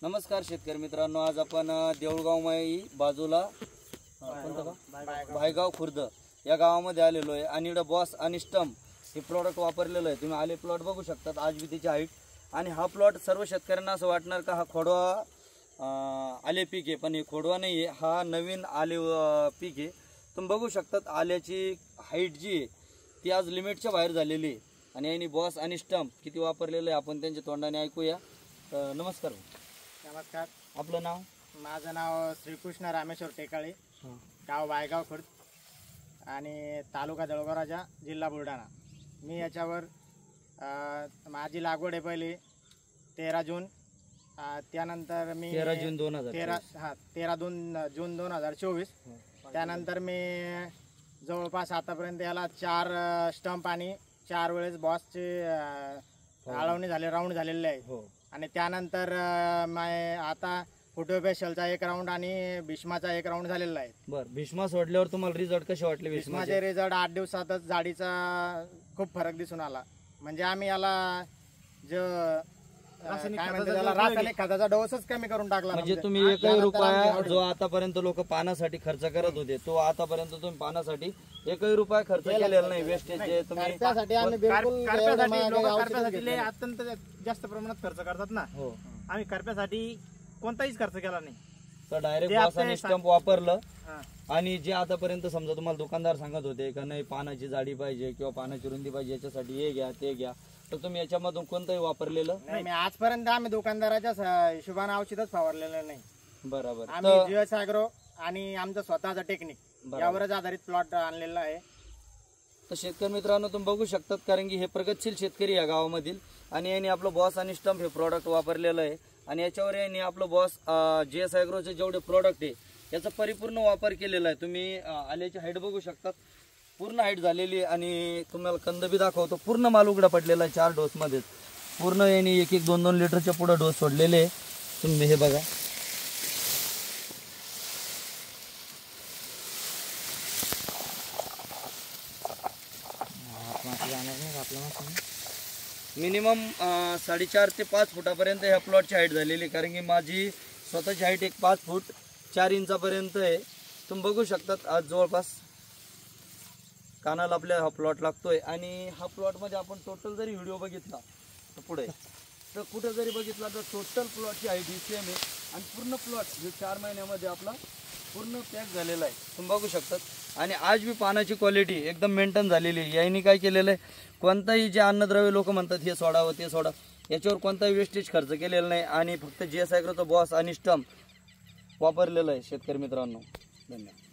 नमस्कार शेतकरी मित्रांनो, आज आपण देऊळगावमाई बाजूला भायगाव खुर्द या गावामध्ये आलेलो आहे आणि इकडे बॉस आणि स्टंप हे प्रोडक्ट वापरलेलं आहे। तुम्ही आले प्लॉट बघू शकतात, आज बी त्याची हाईट। आणि हा प्लॉट सर्व शेतकऱ्यांना असं वाटणार का हा खोडवा आले पीक आहे, पण हे खोडवा नाही आहे, हा नवीन आले पीक आहे। तुम्ही बघू शकतात आल्याची हाईट जी आहे ती आज लिमिटच्या बाहेर झालेली आहे। आणि यांनी बॉस आणि स्टंप किती वापरलेलं आहे आपण त्यांच्या तोंडाने ऐकूया। नमस्कार। नमस्कार, आपलं नाव? माझं नाव श्रीकृष्ण रामेश्वर टेकाळे, गाव भायगाव खुर्द आणि तालुका जळगाव, जिल्हा बुलढाणा। मी याच्यावर माझी लागवड आहे पहिली 13 जून, त्यानंतर मी 13 जून 2024 त्यानंतर मी जवळपास आतापर्यंत याला 4 स्टंप आणि 4 वेळेस बॉसचे आळवणी झाले, राऊंड झालेले आहे। आणि त्यानंतर आता फोटो स्पेशलचा 1 राऊंड आणि भीष्माचा 1 राऊंड झालेला आहे। बरं, भीष्मा सोडल्यावर तुम्हाला रिझल्ट कसे वाटले? भीष्माचे रिझल्ट 8 दिवसातच जाडीचा खूप फरक दिसून आला। म्हणजे आम्ही याला जो रासायनिक खताचा डोसच कमी करून टाकला। म्हणजे तुम्ही 1 रुपया जो आतापर्यंत लोक पानासाठी खर्च करत होते तो आतापर्यंत तुम्ही पानासाठी 1 रुपया खर्च केलेला नाही। वेस्टेज जे तुम्ही अत्यंत जास्त प्रमाणात खर्च करतात ना, आम्ही करप्यासाठी कोणताहीच खर्च केला नाही। तर डायरेक्ट बॉस आणि स्टंप वापरलं। आणि जे आतापर्यंत समजा तुम्हाला दुकानदार सांगत होते का नाही पानाची जाडी पाहिजे किंवा पानाची रुंदी पाहिजे, याच्यासाठी हे घ्या ते घ्या, तर तुम्ही याच्यामधून कोणतंही वापरलेलं नाही? आजपर्यंत आम्ही दुकानदाराच्या हिशोबाने औषधच फवारलेलं नाही। बरोबर, आम्ही जीएस ॲग्रो आणि आमचं स्वतःचा टेक्निक यावरच आधारित प्लॉट आणलेला आहे। तर शेतकरी मित्रांनो तुम्ही बघू शकतात, कारण की हे प्रगतशील शेतकरी या गावामधील, आणि यांनी आपलं बॉस आणि स्टंप हे प्रोडक्ट वापरलेलं आहे। आणि याच्यावर यांनी आपलं बॉस जीएस ॲग्रोचे जेवढे प्रोडक्ट आहे याचा परिपूर्ण वापर केलेला आहे। तुम्ही आल्याची हाईट बघू शकतात, पूर्ण हाईट झालेली आहे। आणि तुम्हाला कंद बी दाखवतो, पूर्ण माल उघडा पडलेला आहे 4 डोसमध्ये। पूर्ण यांनी 1-1, 2-2 लिटरच्या पुढे डोस सोडलेले आहे। तुम्ही हे बघा, मिनिमम 4.5 ते 5 फुटापर्यंत ह्या प्लॉटची हाईट झालेली, कारण की माझी स्वतःची हाईट 5 फूट 4 इंचापर्यंत आहे। तुम्ही बघू शकतात आज जवळपास कानाला आपल्या हा प्लॉट लागतोय। आणि हा प्लॉटमध्ये आपण टोटल जरी व्हिडिओ बघितला तर पुढे तर कुठे जरी बघितला तर टोटल प्लॉटची हाईट ही सेम आहे। आणि पूर्ण प्लॉट हे 4 महिन्यामध्ये आपला पूर्ण पॅक झालेला आहे, तुम्ही बघू शकतात। आणि आज बी पानाची क्वालिटी एकदम मेंटेन झालेली आहे। यांनी काय केलेलं आहे, कोणताही जे अन्नद्रव्य लोक म्हणतात हे सोडावं ते सोडा, याच्यावर कोणताही वेस्टेज खर्च केलेला नाही। आणि फक्त जीएस ॲग्रोचा बॉस आणि स्टंप वापरलेलं आहे शेतकरी मित्रांनो। धन्यवाद।